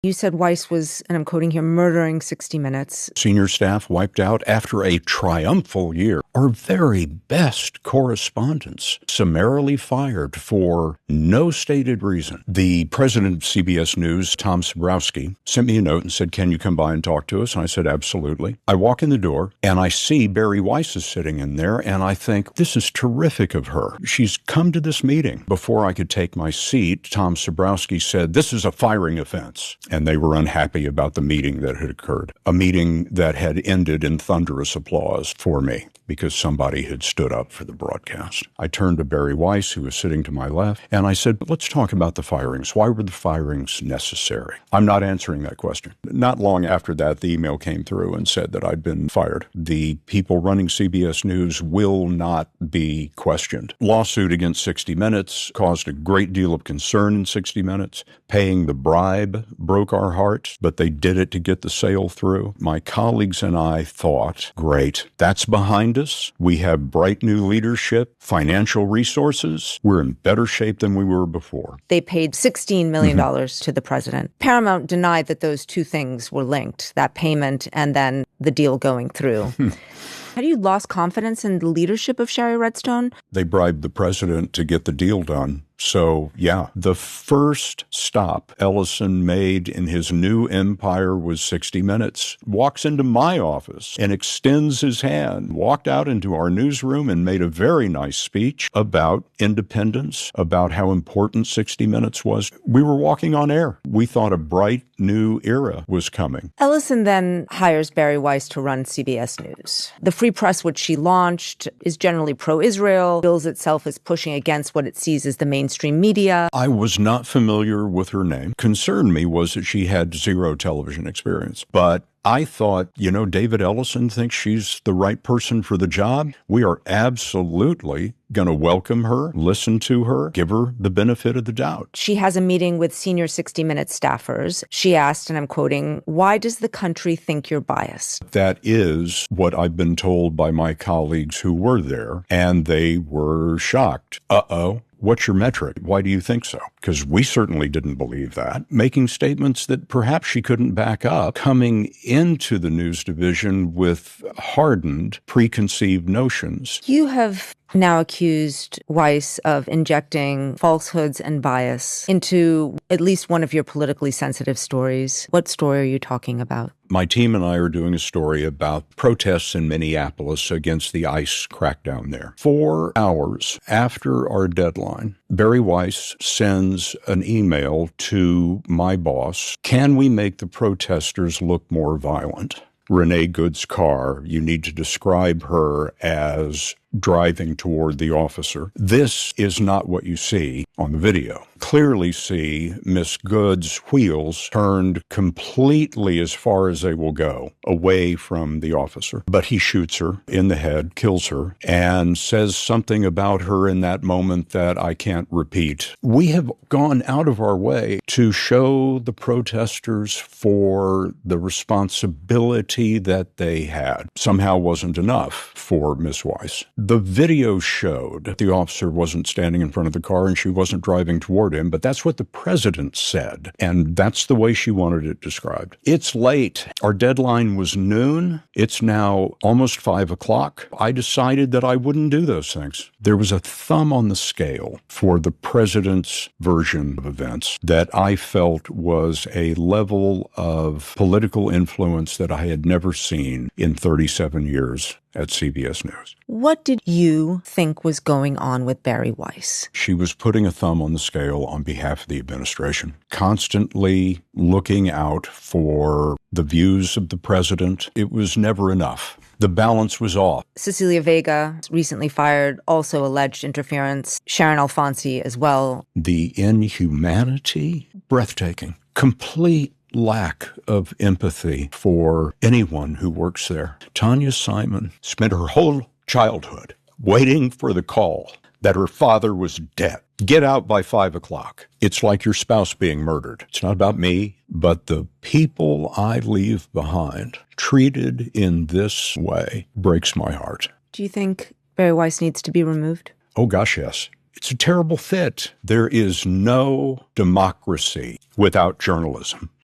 You said Weiss was, and I'm quoting here, murdering 60 Minutes. Senior staff wiped out after a triumphal year. Our very best correspondents summarily fired for no stated reason. The president of CBS News, Tom Sabrowski, sent me a note and said, "Can you come by and talk to us?" And I said, "Absolutely." I walk in the door and I see Bari Weiss is sitting in there, and I think, this is terrific of her. She's come to this meeting. Before I could take my seat, Tom Sabrowski said, "This is a firing offense." And they were unhappy about the meeting that had occurred, a meeting that had ended in thunderous applause for me because somebody had stood up for the broadcast. I turned to Bari Weiss, who was sitting to my left, and I said, "Let's talk about the firings. Why were the firings necessary?" I'm not answering that question. Not long after that, the email came through and said that I'd been fired. The people running CBS News will not be questioned. Lawsuit against 60 Minutes caused a great deal of concern in 60 Minutes. Paying the bribe broke our hearts, but they did it to get the sale through. My colleagues and I thought, great, that's behind us. We have bright new leadership, financial resources. We're in better shape than we were before. They paid $16 million to the president. Paramount denied that those two things were linked, that payment and then the deal going through. Had you lost confidence in the leadership of Shari Redstone? They bribed the president to get the deal done. So, yeah, the first stop Ellison made in his new empire was 60 Minutes. Walks into my office and extends his hand, walked out into our newsroom and made a very nice speech about independence, about how important 60 Minutes was. We were walking on air. We thought a bright new era was coming. Ellison then hires Bari Weiss to run CBS News. The Free Press, which she launched, is generally pro-Israel, bills itself as pushing against what it sees as the mainstream media. I was not familiar with her name. Concerned me was that she had zero television experience. But I thought, David Ellison thinks she's the right person for the job. We are absolutely going to welcome her, listen to her, give her the benefit of the doubt. She has a meeting with senior 60 Minutes staffers. She asked, and I'm quoting, "Why does the country think you're biased?" That is what I've been told by my colleagues who were there, and they were shocked. Uh-oh. What's your metric? Why do you think so? Because we certainly didn't believe that. Making statements that perhaps she couldn't back up, coming into the news division with hardened, preconceived notions. You have now accused Weiss of injecting falsehoods and bias into at least one of your politically sensitive stories. What story are you talking about? My team and I are doing a story about protests in Minneapolis against the ICE crackdown there. 4 hours after our deadline, Bari Weiss sends an email to my boss. "Can we make the protesters look more violent? Renee Good's car, you need to describe her as driving toward the officer. This is not what you see on the video. Clearly see Miss Good's wheels turned completely as far as they will go away from the officer. But he shoots her in the head, kills her, and says something about her in that moment that I can't repeat. We have gone out of our way to show the protesters for the responsibility that they had. Somehow wasn't enough for Miss Weiss. The video showed the officer wasn't standing in front of the car and she wasn't driving toward him, but that's what the president said, and that's the way she wanted it described. It's late. Our deadline was noon. It's now almost 5 o'clock. I decided that I wouldn't do those things. There was a thumb on the scale for the president's version of events that I felt was a level of political influence that I had never seen in 37 years at CBS News. What did you think was going on with Bari Weiss? She was putting a thumb on the scale on behalf of the administration, constantly looking out for the views of the president. It was never enough. The balance was off. Cecilia Vega, recently fired, also alleged interference. Sharon Alfonsi as well. The inhumanity, breathtaking, complete lack of empathy for anyone who works there. Tanya Simon spent her whole childhood waiting for the call that her father was dead. Get out by 5 o'clock. It's like your spouse being murdered. It's not about me, but the people I leave behind treated in this way breaks my heart. Do you think Bari Weiss needs to be removed? Oh, gosh, yes. It's a terrible fit. There is no democracy without journalism.